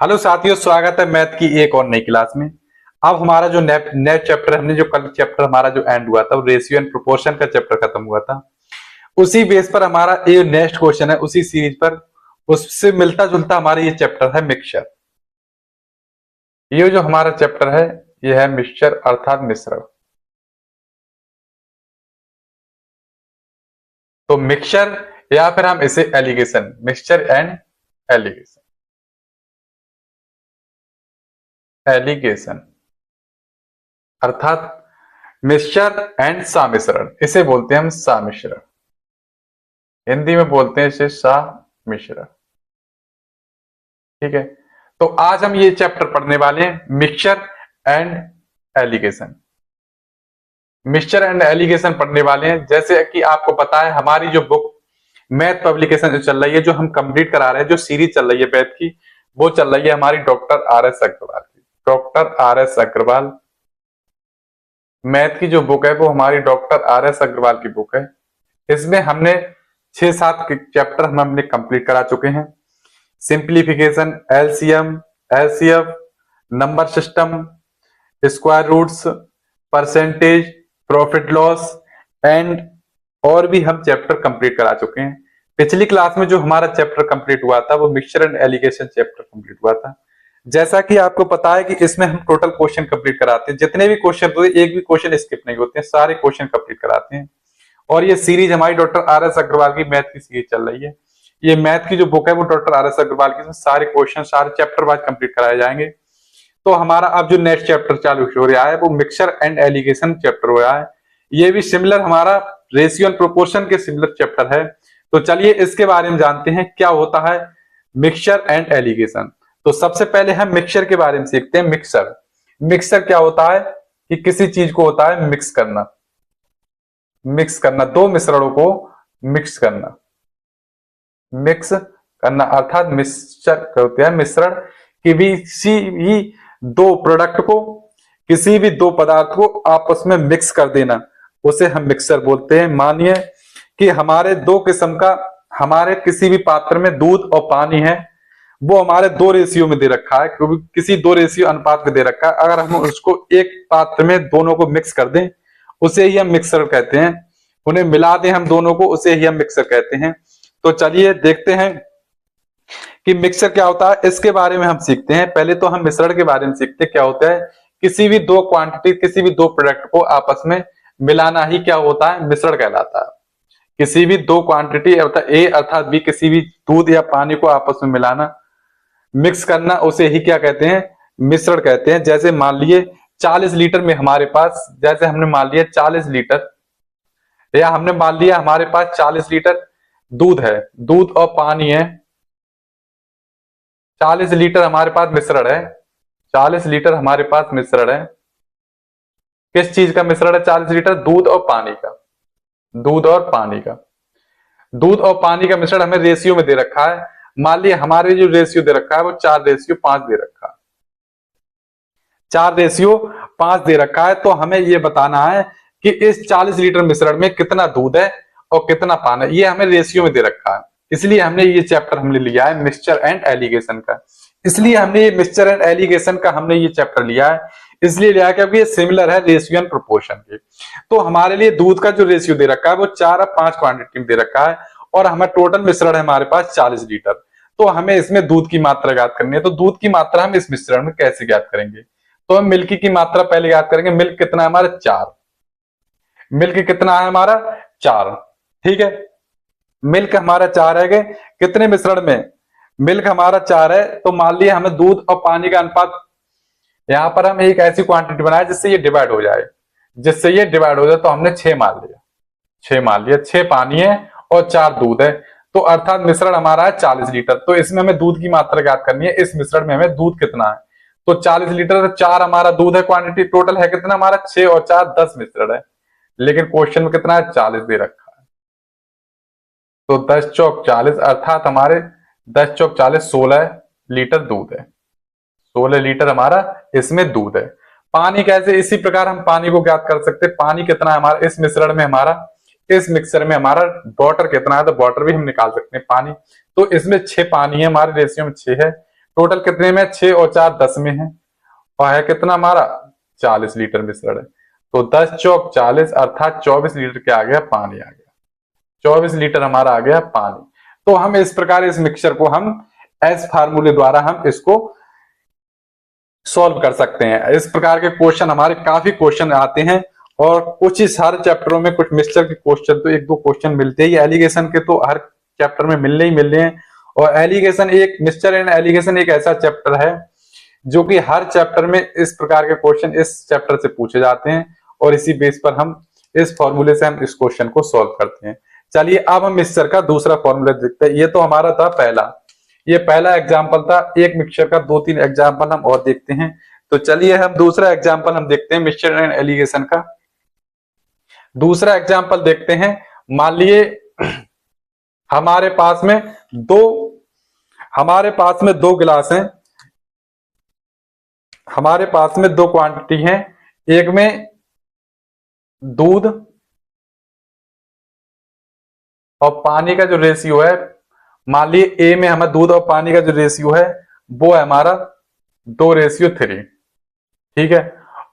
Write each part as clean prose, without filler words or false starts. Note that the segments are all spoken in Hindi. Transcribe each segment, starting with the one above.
हेलो साथियों, स्वागत है मैथ की एक और नई क्लास में। अब हमारा जो नेक्स्ट चैप्टर, हमने जो कल चैप्टर हमारा जो एंड हुआ था, वो रेशियो एंड प्रोपोर्शन का चैप्टर खत्म हुआ था। उसी बेस पर हमारा ये नेक्स्ट क्वेश्चन है, उसी सीरीज पर उससे मिलता जुलता हमारा ये चैप्टर है मिक्सचर। ये जो हमारा चैप्टर है ये है मिक्सचर अर्थात मिश्रण। तो मिक्सचर या फिर हम इसे alligation, mixture and alligation, alligation अर्थात मिक्सचर एंड सामिश्रण, इसे बोलते हैं हम सामिश्रण। हिंदी में बोलते हैं इसे सामिश्रण। ठीक है, तो आज हम ये चैप्टर पढ़ने वाले हैं mixture and allegation. Mixture and allegation पढ़ने वाले हैं। जैसे कि आपको पता है हमारी जो बुक मैथ पब्लिकेशन जो चल रही है, जो हम कंप्लीट करा रहे हैं, जो सीरीज चल रही है मैथ की, वो चल रही है हमारी डॉक्टर आर एस अग्रवाल की। Doctor R S Agarwal math की जो बुक है वो हमारी डॉक्टर आर एस अग्रवाल की बुक है। इसमें हमने 6-7 चैप्टर हम हमने कंप्लीट करा चुके हैं। Simplification, LCM, HCF, number system, square roots, percentage, profit loss and और भी हम चैप्टर कंप्लीट करा चुके हैं। पिछली क्लास में जो हमारा चैप्टर कंप्लीट हुआ था वो mixture and allegation chapter complete हुआ था। जैसा कि आपको पता है कि इसमें हम टोटल क्वेश्चन कंप्लीट कराते हैं, जितने भी क्वेश्चन होते हैं एक भी क्वेश्चन स्किप नहीं होते हैं, सारे क्वेश्चन कंप्लीट कराते हैं। और ये सीरीज हमारी डॉक्टर आर एस अग्रवाल की मैथ की सीरीज चल रही है। ये मैथ की जो बुक है वो डॉक्टर आर एस अग्रवाल की, सारे क्वेश्चन सारे चैप्टर वाइज कंप्लीट कराए जाएंगे। तो हमारा अब जो नेक्स्ट चैप्टर चालू हो रहा है वो मिक्सचर एंड एलिगेशन चैप्टर हो रहा है। ये भी सिमिलर हमारा रेशियो एंड प्रोपोर्शन के सिमिलर चैप्टर है। तो चलिए इसके बारे में जानते हैं क्या होता है मिक्सचर एंड एलिगेशन। तो सबसे पहले हम मिक्सचर के बारे में सीखते हैं। मिक्सचर, मिक्सचर क्या होता है कि किसी चीज को होता है मिक्स करना। मिक्स करना, दो मिश्रणों को मिक्स करना, मिक्स करना अर्थात मिक्सचर होते हैं मिश्रण। किसी भी दो प्रोडक्ट को, किसी भी दो पदार्थ को आपस में मिक्स कर देना, उसे हम मिक्सचर बोलते हैं। मानिए कि हमारे दो किस्म का, हमारे किसी भी पात्र में दूध और पानी है, वो हमारे दो रेशियो में दे रखा है, क्योंकि किसी दो रेशियो अनुपात में दे रखा है। अगर हम उसको एक पात्र में दोनों को मिक्स कर दें उसे ही हम मिक्सर कहते हैं। उन्हें मिला दें हम दोनों को, उसे ही हम मिक्सर कहते हैं। तो चलिए देखते हैं कि मिक्सचर क्या होता है, इसके बारे में हम सीखते हैं। पहले तो हम मिश्रण के बारे में सीखते हैं। क्या होता है, किसी भी दो क्वांटिटी, किसी भी दो प्रोडक्ट को आपस में मिलाना ही क्या होता है, मिश्रण कहलाता है। किसी भी दो क्वांटिटी अर्थात ए अर्थात बी, किसी भी दूध या पानी को आपस में मिलाना, मिक्स करना, उसे ही क्या कहते हैं, मिश्रण कहते हैं। जैसे मान लिए 40 लीटर में हमारे पास, जैसे हमने मान लिया 40 लीटर, या हमने मान लिया हमारे पास 40 लीटर दूध है, दूध और पानी है। 40 लीटर हमारे पास मिश्रण है, 40 लीटर हमारे पास मिश्रण है। किस चीज का मिश्रण है 40 लीटर? दूध और पानी का। दूध और पानी का, दूध और पानी का मिश्रण हमें रेशियो में दे रखा है। मान लिया हमारे जो रेशियो दे रखा है वो 4:5 दे रखा है। 4:5 दे रखा है। तो हमें ये बताना है कि इस 40 लीटर मिश्रण में कितना दूध है और कितना पानी है, ये हमें रेशियो में दे रखा है। इसलिए हमने ये चैप्टर हमने लिया है मिक्सचर एंड एलिगेशन का। इसलिए हमने ये मिक्सचर एंड एलिगेशन का हमने ये चैप्टर लिया है, इसलिए लिया क्योंकि ये सिमिलर है रेशियो एंड प्रोपोर्शन के। तो हमारे लिए दूध का जो रेशियो दे रखा है वो 4 और 5 क्वांटिटी में दे रखा है, और हमें टोटल मिश्रण है हमारे पास 40 लीटर। तो हमें इसमें दूध की मात्रा ज्ञात करनी है। तो दूध की मात्रा हम इस मिश्रण में कैसे ज्ञात करेंगे? तो हम मिल्क की मात्रा पहले ज्ञात करेंगे। मिल्क कितना है हमारा? 4। मिल्क कितना है हमारा? 4। ठीक है, मिल्क हमारा 4 है। गए कितने मिश्रण में? मिल्क हमारा 4 है। तो मान लिया हमें दूध और पानी का अनुपात, यहां पर हम एक ऐसी क्वांटिटी बनाए जिससे ये डिवाइड हो जाए, जिससे ये डिवाइड हो जाए। तो हमने 6 मान लिया, 6 मान लिया। 6 पानी है और 4 दूध है। तो अर्थात मिश्रण हमारा है 40 लीटर। तो इसमें हमें दूध की मात्रा ज्ञात करनी है। इस मिश्रण में हमें दूध कितना है? तो 40 लीटर, 4 हमारा दूध है, क्वांटिटी टोटल है कितना हमारा? 6 और 4 10 मिश्रण है। लेकिन क्वेश्चन में कितना है? 40 दे रखा है। तो 10 चौक 40 अर्थात हमारे 10 चौक 40 16 लीटर दूध है। 16 लीटर हमारा इसमें दूध है। पानी कैसे? इसी प्रकार हम पानी को ज्ञात कर सकते हैं। पानी कितना है हमारा इस मिश्रण में? हमारा इस मिक्सर में हमारा वाटर कितना है? तो वाटर भी हम निकाल सकते हैं पानी। तो इसमें 6 पानी है, हमारे रेशियो में 6 है। टोटल कितने में, 6 और 4 10 में है, और है कितना हमारा 40 लीटर मिश्रण है। तो 10 चौक 40 अर्थात 24 लीटर क्या आ गया, पानी आ गया। 24 लीटर हमारा आ गया पानी। तो हम इस प्रकार इस मिक्सचर को हम एस फार्मूले द्वारा हम इसको सॉल्व कर सकते हैं। इस प्रकार के क्वेश्चन हमारे काफी क्वेश्चन आते हैं, और कुछ ही सारे चैप्टरों में कुछ मिक्सचर के क्वेश्चन तो एक दो क्वेश्चन मिलते ही, एलिगेशन के तो हर चैप्टर में मिलने ही मिलने हैं। और एलिगेशन एक मिक्सचर एंड एलिगेशन एक ऐसा चैप्टर है जो कि हर चैप्टर में इस प्रकार के क्वेश्चन इस चैप्टर से पूछे जाते हैं, और इसी बेस पर हम इस फॉर्मूले से हम इस क्वेश्चन को सॉल्व करते हैं। चलिए अब हम मिक्सचर का दूसरा फॉर्मूला देखते हैं। ये तो हमारा था पहला, ये पहला एग्जाम्पल था। एक मिक्सचर का 2-3 एग्जाम्पल हम और देखते हैं। तो चलिए हम दूसरा एग्जाम्पल हम देखते हैं मिक्सचर एंड एलिगेशन का। दूसरा एग्जाम्पल देखते हैं। मान लिए हमारे पास में दो गिलास हैं, हमारे पास में दो क्वांटिटी हैं। एक में दूध और पानी का जो रेशियो है, मान लिए ए में हमें दूध और पानी का जो रेशियो है वो है हमारा 2:3, ठीक है।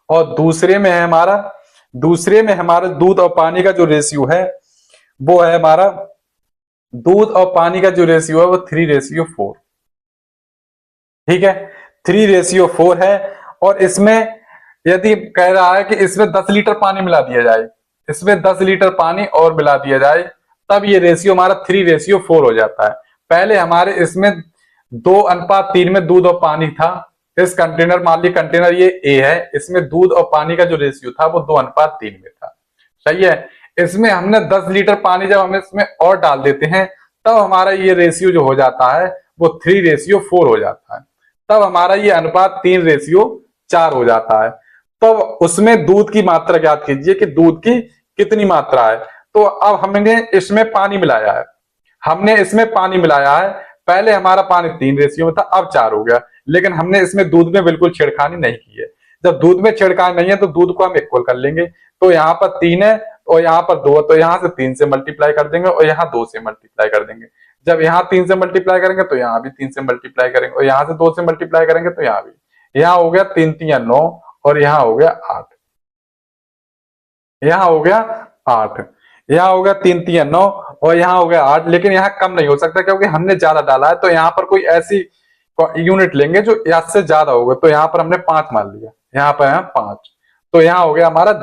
और दूसरे में हमारा दूध और पानी का जो रेशियो है वो है हमारा, दूध और पानी का जो रेशियो है वो 3:4, ठीक है। 3:4 है। और इसमें यदि कह रहा है कि इसमें 10 लीटर पानी मिला दिया जाए, इसमें 10 लीटर पानी और मिला दिया जाए, तब ये रेशियो हमारा 3:4 हो जाता है। पहले हमारे इसमें 2:3 में दूध और पानी था। इस कंटेनर, मान ली कंटेनर ये ए है, इसमें दूध और पानी का जो रेशियो था वो 2:3 में था, सही है। इसमें हमने 10 लीटर पानी जब हम इसमें और डाल देते हैं, तब हमारा ये रेशियो जो हो जाता है वो 3:4 हो जाता है। तब हमारा ये अनुपात 3:4 हो जाता है। तब उसमें दूध की मात्रा ज्ञात कीजिए कि दूध की कितनी मात्रा है। तो अब हमने इसमें पानी मिलाया है, पहले हमारा पानी 3 में था, अब 4 हो गया। लेकिन हमने इसमें दूध में बिल्कुल छेड़खानी नहीं की है। जब दूध में छेड़खानी नहीं है तो दूध को हम इक्वल कर लेंगे। तो यहाँ पर 3 है और यहाँ पर 2 है, तो यहाँ से 3 से मल्टीप्लाई कर देंगे और यहाँ 2 से मल्टीप्लाई कर देंगे। जब यहाँ 3 से मल्टीप्लाई करेंगे तो यहाँ भी 3 से मल्टीप्लाई करेंगे, और यहाँ से 2 से मल्टीप्लाई करेंगे तो यहाँ भी। यहाँ हो गया 3 3 9, और यहाँ हो गया 8, यहाँ हो गया 8, यहाँ हो गया 3 3 9, और यहाँ हो गया 8। लेकिन यहाँ कम नहीं हो सकता क्योंकि हमने ज्यादा डाला है। तो यहाँ पर कोई ऐसी यूनिट लेंगे जो इससे ज्यादा होगा। तो यहाँ पर हमने 5 मान लिया, यहाँ पर है 5, तो यहाँ हो गया हमारा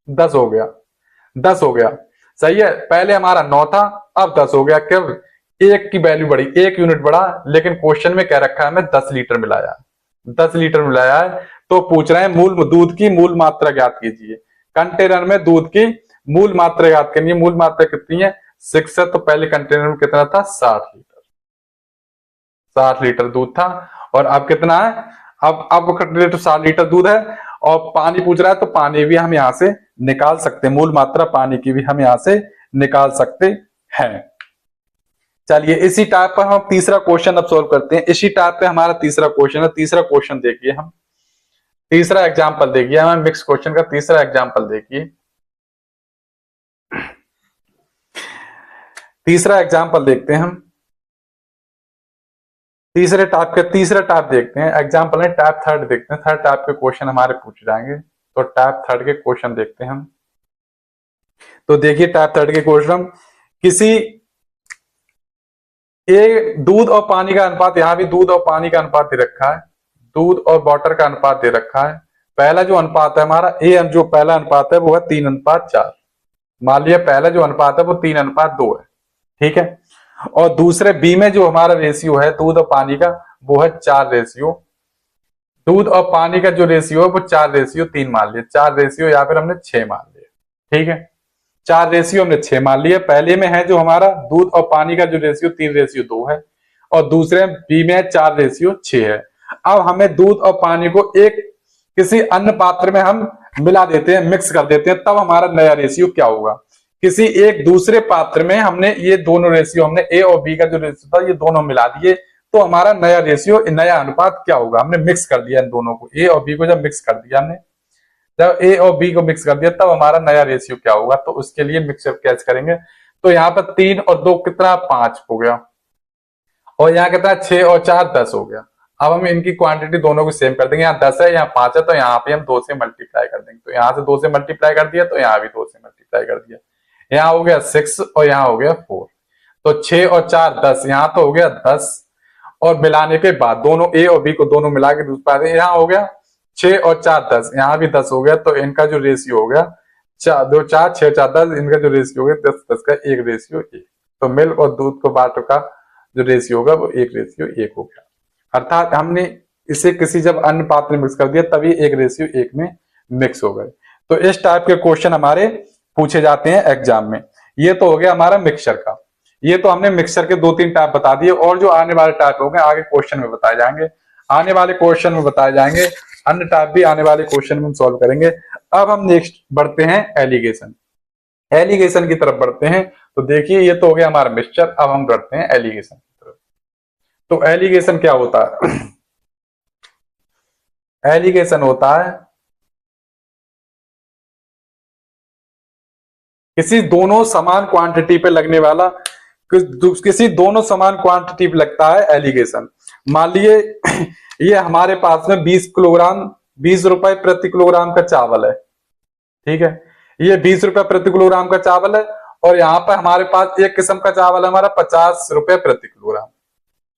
10 हो गया, सही है। पहले हमारा 9 था, अब 10 हो गया। क्यों? एक की वैल्यू बढ़ी, 1 यूनिट बढ़ा। लेकिन क्वेश्चन में कह रखा है हमें 10 लीटर मिलाया है। तो पूछ रहे हैं दूध की मूल मात्रा ज्ञात कीजिए। कंटेनर में दूध की मूल मात्रा ज्ञात करनी है। मूल मात्रा कितनी है? 6 है। तो पहले कंटेनर में कितना था? 60 लीटर दूध था। और अब कितना है? अब कंटेनर 60 लीटर दूध है, और पानी पूछ रहा है, तो पानी भी हम यहां से निकाल सकते हैं। मूल मात्रा पानी की भी हम यहां से निकाल सकते हैं। चलिए इसी टाइप पर हम तीसरा क्वेश्चन अब सॉल्व करते हैं। इसी टाइप पे हमारा तीसरा क्वेश्चन है। तीसरा क्वेश्चन देखिए, हम तीसरा एग्जांपल देखिए, हमें मिक्स क्वेश्चन का तीसरा एग्जांपल देखिए। तीसरा एग्जांपल देखते हैं हम। तीसरा टाइप देखते हैं। एग्जांपल में टाइप थर्ड देखते हैं। थर्ड टाइप के क्वेश्चन हमारे पूछ जाएंगे। तो टाइप थर्ड के क्वेश्चन देखते हैं हम। तो देखिए टाइप थर्ड के क्वेश्चन, किसी दूध और पानी का अनुपात, यहां भी दूध और पानी का अनुपात दे रखा है, दूध और वाटर का अनुपात दे रखा है। पहला जो अनुपात है हमारा जो पहला अनुपात है वो है 3:4। मान लिया पहला जो अनुपात है वो 3:2 है, ठीक है। और दूसरे बी में जो हमारा रेशियो है दूध और पानी का, वो है 4:। दूध और पानी का जो रेशियो है वो 4:3 मान लिया। 4 या फिर हमने 6 मान लिया, ठीक है। 4 हमने 6 मान लिया। पहले में है जो हमारा दूध और पानी का जो रेशियो 3:2 है, और दूसरे बी में 4:6 है। अब हमें दूध और पानी को एक किसी अन्य पात्र में हम मिला देते हैं, मिक्स कर देते हैं, तब हमारा नया रेशियो क्या होगा? किसी एक दूसरे पात्र में हमने ये दोनों रेशियो, हमने ए और बी का जो रेशियो था ये दोनों मिला दिए, तो हमारा नया रेशियो, नया अनुपात क्या होगा? हमने मिक्स कर दिया इन दोनों को, ए और बी को जब मिक्स कर दिया हमने, जब ए और बी को मिक्स कर दिया तब हमारा नया रेशियो क्या होगा? तो उसके लिए मिक्सर कैच करेंगे। तो यहाँ पर 3 और 2 कितना? 5 हो गया, और यहाँ कितना? 6 और 4 10 हो गया। अब हम इनकी क्वांटिटी दोनों को सेम कर देंगे, यहाँ 10 है यहाँ 5 है, तो यहाँ पे हम 2 से मल्टीप्लाई कर देंगे, तो यहाँ से 2 से मल्टीप्लाई कर दिया, तो यहाँ भी 2 से मल्टीप्लाई कर दिया, यहाँ हो गया 6 और यहाँ हो गया 4, तो 6 और 4 10, यहाँ तो हो गया 10, और मिलाने के बाद दोनों ए और बी को दोनों मिला के दूसरा यहाँ हो गया 6 और 4 10, यहाँ भी 10 हो गया, तो इनका जो रेशियो हो गया 2 4 6 4 10, इनका जो रेशियो हो गया 10 10 का 1 रेशियो 1, तो मिल्क और दूध को बाटो का जो रेशियो होगा वो 1 रेशियो 1 हो गया, अर्थात हमने इसे किसी जब अन्य पात्र में मिक्स कर दिया तभी 1 रेशियो 1 में मिक्स हो गए। तो इस टाइप के क्वेश्चन हमारे पूछे जाते हैं एग्जाम में। ये तो हो गया हमारा मिक्सचर का, ये तो हमने मिक्सचर के 2-3 टाइप बता दिए, और जो आने वाले टाइप होंगे आगे क्वेश्चन में बताए जाएंगे, आने वाले क्वेश्चन में बताए जाएंगे, अन्य टाइप भी आने वाले क्वेश्चन में हम सॉल्व करेंगे। अब हम नेक्स्ट बढ़ते हैं एलिगेशन, एलिगेशन की तरफ बढ़ते हैं। तो देखिए ये तो हो गया हमारा मिक्सचर, अब हम बढ़ते हैं एलिगेशन की तरफ। तो एलिगेशन क्या होता है? एलिगेशन होता है किसी दोनों समान क्वांटिटी पे लगने वाला, किसी दोनों समान क्वांटिटी पे लगता है एलिगेशन। मान लिए ये हमारे पास में 20 किलोग्राम 20 रुपए प्रति किलोग्राम का चावल है, ठीक है, ये 20 रुपए प्रति किलोग्राम का चावल है, और यहाँ पर हमारे पास एक किस्म का चावल है हमारा 50 रुपए प्रति किलोग्राम,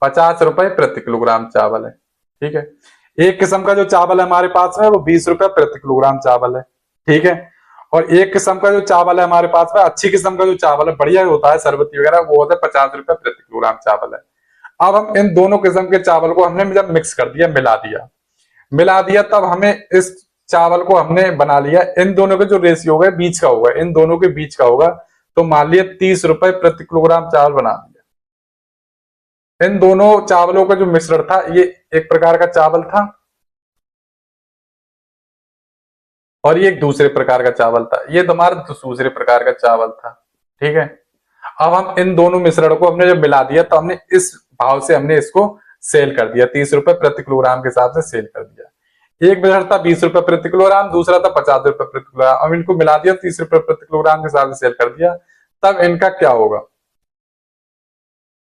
50 रुपए प्रति किलोग्राम चावल है, ठीक है। एक किस्म का जो चावल है हमारे पास में वो 20 रुपए प्रति किलोग्राम चावल है, ठीक है। और एक किस्म का जो चावल है हमारे पास में, अच्छी किस्म का जो चावल है, बढ़िया होता है शरबती वगैरह, वो होता है 50 रुपए प्रति किलोग्राम चावल है। अब हम इन दोनों किस्म के चावल को हमने जब मिक्स कर दिया, मिला दिया, तब हमें इस चावल को हमने बना लिया, इन दोनों के जो रेशियो होगा बीच का होगा, इन दोनों के बीच का होगा, तो मान लिया 30 रुपए प्रति किलोग्राम चावल बना दिया। इन दोनों चावलों का जो मिश्रण था ये एक प्रकार का चावल था और ये एक दूसरे प्रकार का चावल था, ये हमारा दूसरे प्रकार का चावल था, ठीक है। अब हम इन दोनों मिश्रण को हमने जब मिला दिया तो हमने इस भाव से हमने इसको सेल कर दिया, 30 रुपए प्रति किलोग्राम के हिसाब से सेल कर दिया। एक मिश्रण था 20 रुपए प्रति किलोग्राम, दूसरा था 50 रुपए प्रति किलोग्राम, अब इनको मिला दिया 30 रुपए प्रति किलोग्राम के हिसाब से सेल कर दिया। तब इनका क्या होगा,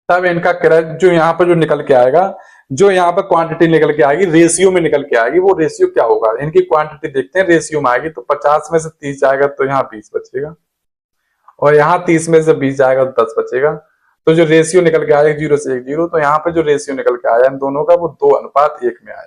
तब इनका जो यहाँ पर जो निकल के आएगा, जो यहाँ पर क्वांटिटी निकल के आएगी रेशियो में निकल के आएगी, वो रेशियो क्या होगा, इनकी क्वांटिटी देखते हैं, रेशियो में आएगी तो 50 में से 30 जाएगा तो यहाँ 20 बचेगा, और यहाँ 30 में से 20 जाएगा तो 10 बचेगा, तो जो रेशियो निकल के आया 0 से 1 0, तो यहाँ पे जो रेशियो निकल के आया इन दोनों का वो 2:1 में आया,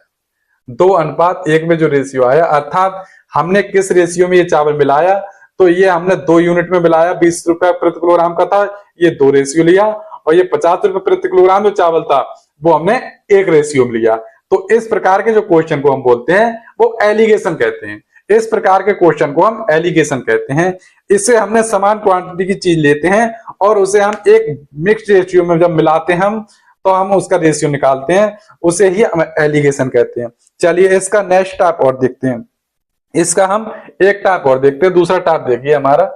2:1 में जो रेशियो आया, अर्थात हमने किस रेशियो में ये चावल मिलाया, तो ये हमने 2 यूनिट में मिलाया, 20 रुपए प्रति किलोग्राम का था, ये 2 रेशियो लिया, और ये 50 रुपए प्रति किलोग्राम जो चावल था वो हमने 1 रेशियो में लिया। तो इस प्रकार के जो क्वेश्चन को हम बोलते हैं वो एलिगेशन कहते हैं, इस प्रकार के क्वेश्चन को हम एलिगेशन कहते हैं। इससे हमने समान क्वांटिटी की चीज लेते हैं और उसे हम एक मिक्स्ड रेशियो में जब मिलाते हैं हम, तो हम उसका रेशियो निकालते हैं, उसे ही हम एलिगेशन कहते हैं। चलिए इसका नेक्स्ट टाइप और देखते हैं, इसका हम एक टाइप और देखते हैं, दूसरा टाइप देखिए हमारा,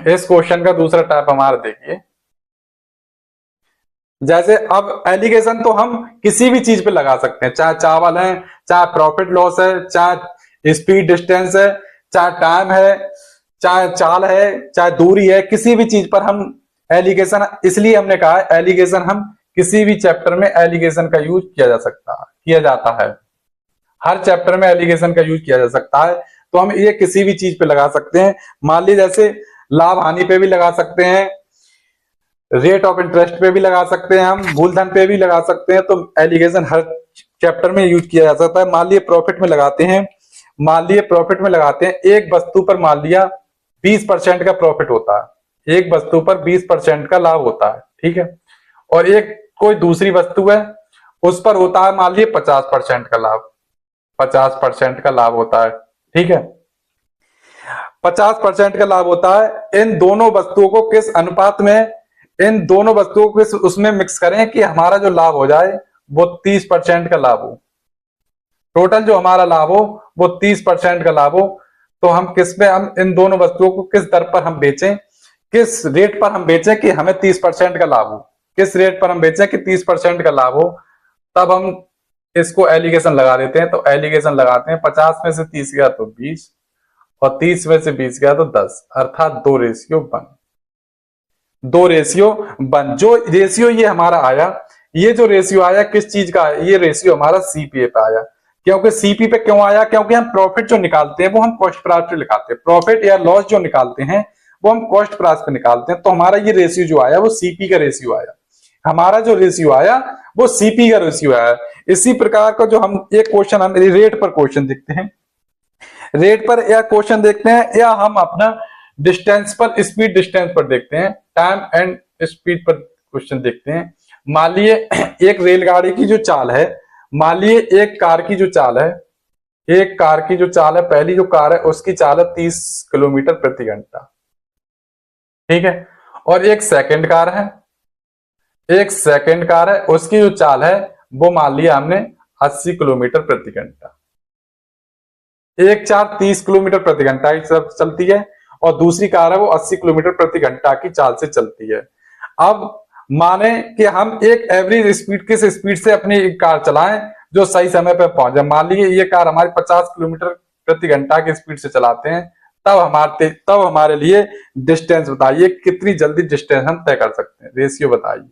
इस क्वेश्चन का दूसरा टाइप हमारा देखिए। जैसे अब एलिगेशन तो हम किसी भी चीज पे लगा सकते हैं, चाहे चावल है, चाहे प्रॉफिट लॉस है, चाहे स्पीड डिस्टेंस है, चाहे टाइम है, चाहे चाल है, चाहे दूरी है, किसी भी चीज पर हम एलिगेशन, इसलिए हमने कहा है एलिगेशन हम किसी भी चैप्टर में एलिगेशन का यूज किया जाता है, हर चैप्टर में एलिगेशन का यूज किया जा सकता है। तो हम ये किसी भी चीज पे लगा सकते हैं, मान लीजिए जैसे लाभ हानि पे भी लगा सकते हैं, रेट ऑफ इंटरेस्ट पे भी लगा सकते हैं, हम मूलधन पे भी लगा सकते हैं, तो एलिगेशन हर चैप्टर में यूज किया जा सकता है। मान लिए प्रॉफिट में लगाते हैं, मान लिए प्रॉफिट में लगाते हैं, एक वस्तु पर मान लिया 20% का प्रॉफिट होता है, एक वस्तु पर 20% का लाभ होता है, ठीक है, और एक कोई दूसरी वस्तु है उस पर होता है मान लिए 50% का लाभ, 50% का लाभ होता है, ठीक है, 50% का लाभ होता है। इन दोनों वस्तुओं को किस अनुपात में, इन दोनों वस्तुओं को उसमें मिक्स करें कि हमारा जो लाभ हो जाए वो 30% का लाभ हो, टोटल जो हमारा लाभ हो वो 30% का लाभ हो, तो हम किस में, हम इन दोनों वस्तुओं को किस दर पर हम बेचें, किस रेट पर हम बेचें कि हमें 30% का लाभ हो, किस रेट पर हम बेचें कि 30% का लाभ हो, तब हम इसको एलिगेशन लगा देते हैं। तो एलिगेशन लगाते हैं, 50 में से 30 गया तो 20 और 30 में से 20 गया तो 10, अर्थात 2 रेशियो 1, 2 रेशियो 1। जो रेशियो ये हमारा आया, ये जो रेशियो आया किस चीज का है, ये रेशियो हमारा सीपीए पे आया। क्योंकि सीपी पे क्यों आया, क्योंकि हम प्रॉफिट जो निकालते हैं वो हम कॉस्ट प्राइस पे निकालते हैं, प्रॉफिट या लॉस जो निकालते हैं वो हम कॉस्ट प्राइस पे निकालते हैं। तो हमारा ये रेशियो जो आया वो सीपी का रेशियो आया, हमारा जो रेशियो आया वो सीपी का रेशियो आया। इसी प्रकार का जो हम एक क्वेश्चन, हम रेट पर क्वेश्चन देखते हैं, रेट पर या क्वेश्चन देखते हैं, या हम अपना डिस्टेंस पर, स्पीड डिस्टेंस पर देखते हैं, टाइम एंड स्पीड पर क्वेश्चन देखते हैं। मान लिए एक रेलगाड़ी की जो चाल है, मान लिए एक कार की जो चाल है, एक कार की जो चाल है, पहली जो कार है उसकी चाल है 30 किलोमीटर प्रति घंटा, ठीक है। और एक सेकंड कार है, एक सेकंड कार है, उसकी जो चाल है वो मान लिया हमने 80 किलोमीटर प्रति घंटा। एक चार 30 किलोमीटर प्रति घंटा की तरफ चलती है और दूसरी कार है वो 80 किलोमीटर प्रति घंटा की चाल से चलती है। अब माने कि हम एक एवरेज स्पीड, किस स्पीड से अपनी कार चलाएं जो सही समय पर पहुंच जाए। मान लीजिए ये कार हमारी 50 किलोमीटर प्रति घंटा की स्पीड से चलाते हैं, तब हमारे लिए डिस्टेंस बताइए, कितनी जल्दी डिस्टेंस हम तय कर सकते हैं, रेशियो बताइए।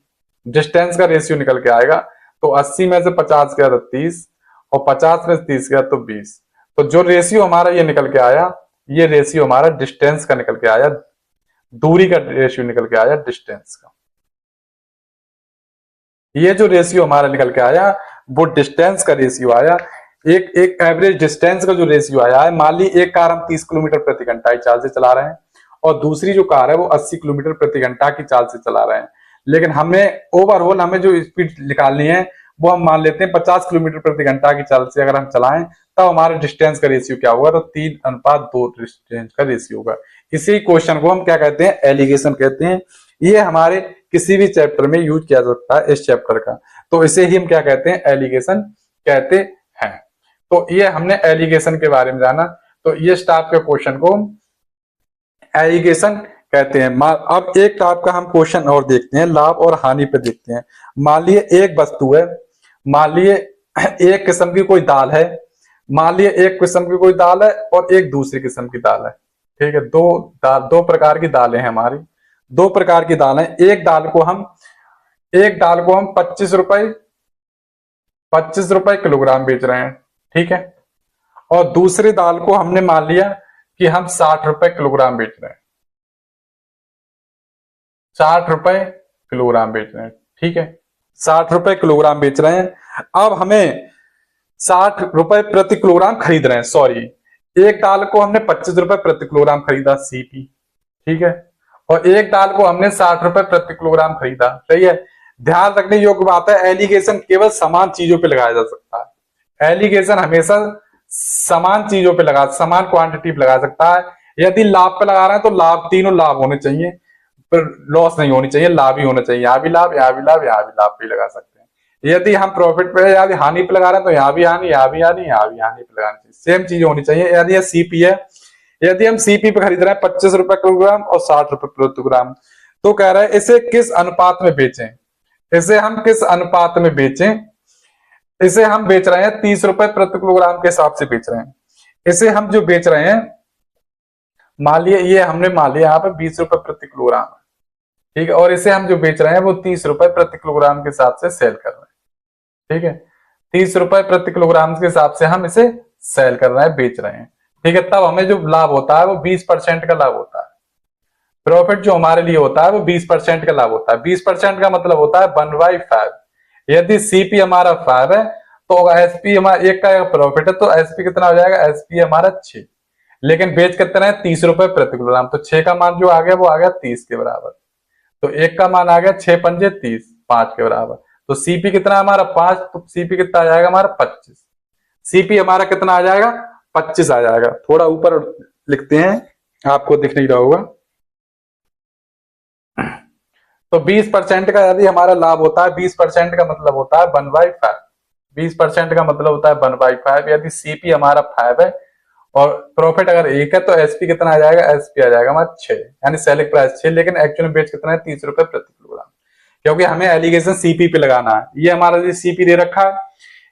डिस्टेंस का रेशियो निकल के आएगा, तो 80 में से 50 गया तो 30, और 50 में से 30 गया तो 20। तो जो रेशियो हमारा ये निकल के आया, ये रेशियो हमारा डिस्टेंस का निकल के आया, दूरी का रेशियो निकल के आया डिस्टेंस का। ये जो रेशियो हमारा निकल के आया वो डिस्टेंस का रेशियो आया। एक एवरेज डिस्टेंस का जो रेशियो आया है, मान ली एक कार हम 30 किलोमीटर प्रति घंटा की चाल से चला रहे हैं और दूसरी जो कार है वो 80 किलोमीटर प्रति घंटा की चाल से चला रहे हैं, लेकिन हमें ओवरऑल हमें जो स्पीड निकालनी है वो हम मान लेते हैं 50 किलोमीटर प्रति घंटा की चाल से अगर हम चलाएं, तब हमारे डिस्टेंस का रेशियो क्या होगा, तो 3:2 डिस्टेंस का रेशियो होगा। इसी क्वेश्चन को हम क्या कहते हैं, एलिगेशन कहते हैं। ये हमारे किसी भी चैप्टर में यूज किया जा सकता है इस चैप्टर का, तो इसे ही हम क्या कहते हैं, एलिगेशन कहते हैं। तो ये हमने एलिगेशन के बारे में जाना। तो ये टाइप के क्वेश्चन को एलिगेशन कहते हैं। अब एक टाइप का हम क्वेश्चन और देखते हैं, लाभ और हानि पे देखते हैं। मान लिए एक वस्तु है, मान लिए एक किस्म की कोई दाल है, मान लिए एक किस्म की कोई दाल है और एक दूसरी किस्म की दाल है, ठीक है। दो प्रकार की दालें हैं हमारी, दो प्रकार की दाल है। एक दाल को हम 25 रुपए किलोग्राम बेच रहे हैं, ठीक है। और दूसरी दाल को हमने मान लिया कि हम 60 रुपए किलोग्राम बेच रहे हैं, 60 रुपए किलोग्राम बेच रहे हैं, ठीक है। 60 रुपए किलोग्राम बेच रहे हैं। अब हमें 60 रुपए प्रति किलोग्राम खरीद रहे हैं, सॉरी, एक दाल को हमने 25 रुपए प्रति किलोग्राम खरीदा, सीपी, ठीक है। और एक दाल को हमने 60 रुपए प्रति किलोग्राम खरीदा, सही है। ध्यान रखने योग्य बात है, एलिगेशन केवल समान चीजों पे लगाया जा सकता है। एलिगेशन हमेशा समान चीजों पे समान क्वांटिटी पे लगा सकता है। यदि लाभ पे लगा रहे हैं तो लाभ, तीनों लाभ होने चाहिए, पर लॉस नहीं होनी चाहिए, लाभ ही होना चाहिए। यहाँ भी लाभ, यहाँ भी लाभ, यहाँ भी लाभ पे लगा सकते हैं। यदि हम प्रॉफिट पे या हानि पे लगा रहे हैं तो यहाँ भी हानि, यहाँ भी हानि, यहाँ भी हानि पे लगानी चाहिए, सेम चीजें होनी चाहिए। यदि सीपी है, यदि हम सीपी पे खरीद रहे हैं 25 रुपए किलोग्राम और 60 रुपए प्रति ग्राम, तो कह रहा है इसे किस अनुपात में बेचें, इसे हम किस अनुपात में बेचें। इसे हम बेच रहे हैं 30 रुपए प्रति किलोग्राम के हिसाब से बेच रहे हैं। इसे हम जो बेच रहे हैं, मान लिया ये हमने मान लिया यहाँ पे 20 रुपए प्रति किलोग्राम, ठीक है। और इसे हम जो बेच रहे हैं वो 30 रुपए प्रति किलोग्राम के हिसाब से सेल कर रहे हैं, ठीक है। 30 रुपए प्रति किलोग्राम के हिसाब से हम इसे सेल कर रहे हैं, बेच रहे हैं, ठीक है। तब हमें जो लाभ होता है वो 20% का लाभ होता है। प्रॉफिट जो हमारे लिए होता है वो 20% का लाभ होता है। 20% का मतलब होता है 1/5। यदि सीपी हमारा 5 है तो एसपी हमारा 1 का प्रॉफिट है, तो एसपी कितना हो जाएगा, एसपी हमारा 6, लेकिन बेच कितना है 30 रुपए प्रति किलोग्राम, तो 6 का मान जो आ गया वो आ गया 30 के बराबर। तो 1 का मान आ गया 6 पंजे 30, 5 के बराबर। तो सीपी कितना हमारा 5, तो सीपी कितना आ जाएगा हमारा 25। सीपी हमारा कितना आ जाएगा, 25 आ जाएगा। थोड़ा ऊपर लिखते हैं, आपको दिख नहीं रहा होगा। तो 20% का यदि हमारा लाभ होता है, 20% का मतलब होता है 1/5। 20% का मतलब होता है 1/5। यदि सीपी हमारा 5 है और प्रॉफिट अगर 1 है तो एसपी कितना आ जाएगा, एसपी आ जाएगा हमारा 6, यानी सेलिंग प्राइस 6, लेकिन एक्चुअल में बेच कितना है 30 रुपए प्रति किलोग्राम, क्योंकि हमें एलिगेशन सीपी पे लगाना है। ये हमारा लिए सीपी दे रखा है,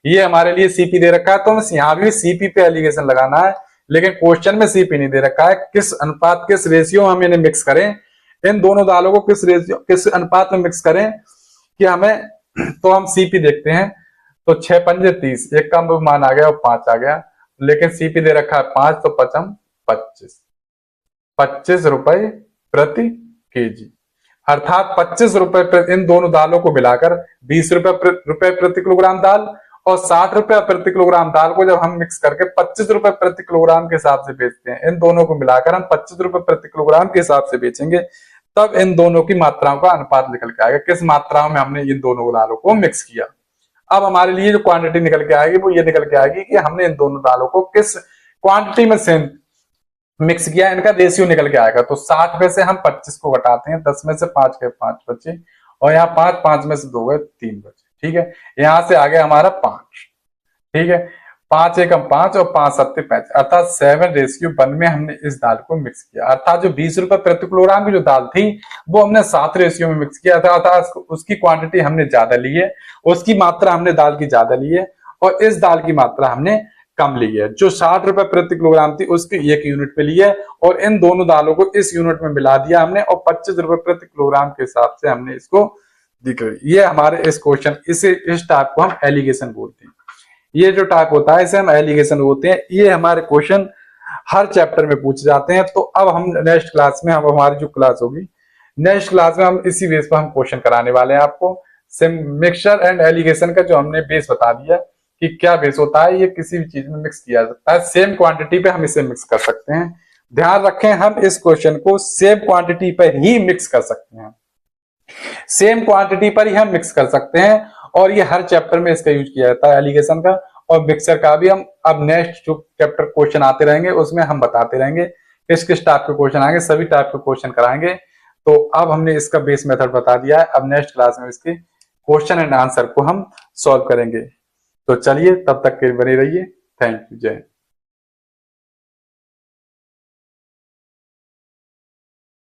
ये हमारे लिए सीपी दे रखा है, तो हमें यहाँ भी सीपी पे एलिगेशन लगाना है, लेकिन क्वेश्चन में सीपी नहीं दे रखा है। किस अनुपात, किस रेशियो हम इन्हें मिक्स करें, इन दोनों दालों को किस अनुपात में मिक्स करें कि हमें तो हम सीपी देखते हैं, तो 6 पंजे 30, एक का मान आ गया और 5 आ गया, लेकिन सीपी दे रखा है 5, तो 5 25 रुपए प्रति केजी, अर्थात 25 रुपए इन दोनों दालों को मिलाकर 20 रुपए प्रति किलोग्राम दाल और 60 रुपए प्रति किलोग्राम दाल को जब हम मिक्स करके 25 रुपए प्रति किलोग्राम के हिसाब से बेचते हैं, इन दोनों को मिलाकर हम 25 रुपए प्रति किलोग्राम के हिसाब से बेचेंगे, तब इन दोनों की मात्राओं का अनुपात निकल के आएगा, किस मात्रा में हमने इन दोनों दालों को मिक्स किया। अब हमारे लिए जो क्वांटिटी निकल के आएगी वो ये निकल के आएगी कि हमने इन दोनों दालों को किस क्वांटिटी में सेम मिक्स किया, इनका रेशियो निकल के आएगा। तो 60 में से हम 25 को घटाते हैं, 10 में से 5 गए 5 बचे, और यहाँ 5 में से 2 गए 3 बचे, ठीक है। यहाँ से आ गया हमारा 5, ठीक है, 5 एकम 5 और 5 सत्ते 5, अर्थात 7:1 में हमने इस दाल को मिक्स किया, अर्थात जो 20 रुपए प्रति किलोग्राम की जो दाल थी वो हमने 7 रेशियो में मिक्स किया था, अर्थात उसकी क्वांटिटी हमने ज्यादा ली है, उसकी मात्रा हमने दाल की ज्यादा ली है, और इस दाल की मात्रा हमने कम ली है। जो 60 रुपए प्रति किलोग्राम थी उसकी 1 यूनिट पे ली है, और इन दोनों दालों को इस यूनिट में मिला दिया हमने, और 25 रुपए प्रति किलोग्राम के हिसाब से हमने इसको दिख रही। ये हमारे इस क्वेश्चन, इस टाइप को हम एलिगेशन बोलते हैं। ये जो टाइप होता है इसे हम एलिगेशन बोलते हैं। ये हमारे क्वेश्चन हर चैप्टर में पूछे जाते हैं। तो अब हम नेक्स्ट क्लास में, हम हमारी जो क्लास होगी नेक्स्ट क्लास में, हम इसी बेस पर हम क्वेश्चन कराने वाले हैं आपको। मिक्सचर एंड एलिगेशन का जो हमने बेस बता दिया कि क्या बेस होता है, ये किसी भी चीज में मिक्स किया जाता है, सेम क्वांटिटी पे हम इसे मिक्स कर सकते हैं। ध्यान रखें, हम इस क्वेश्चन को सेम क्वांटिटी पर ही मिक्स कर सकते हैं, सेम क्वांटिटी पर ही हम मिक्स कर सकते हैं, और ये हर चैप्टर में इसका यूज किया जाता है एलिगेशन का, और मिक्सर का भी। हम अब नेक्स्ट जो चैप्टर क्वेश्चन आते रहेंगे उसमें हम बताते रहेंगे किस किस टाइप के क्वेश्चन आएंगे, सभी टाइप के क्वेश्चन कराएंगे। तो अब हमने इसका बेस मेथड बता दिया है, अब नेक्स्ट क्लास में इसके क्वेश्चन एंड आंसर को हम सॉल्व करेंगे। तो चलिए, तब तक के बने रहिए। थैंक यू, जय।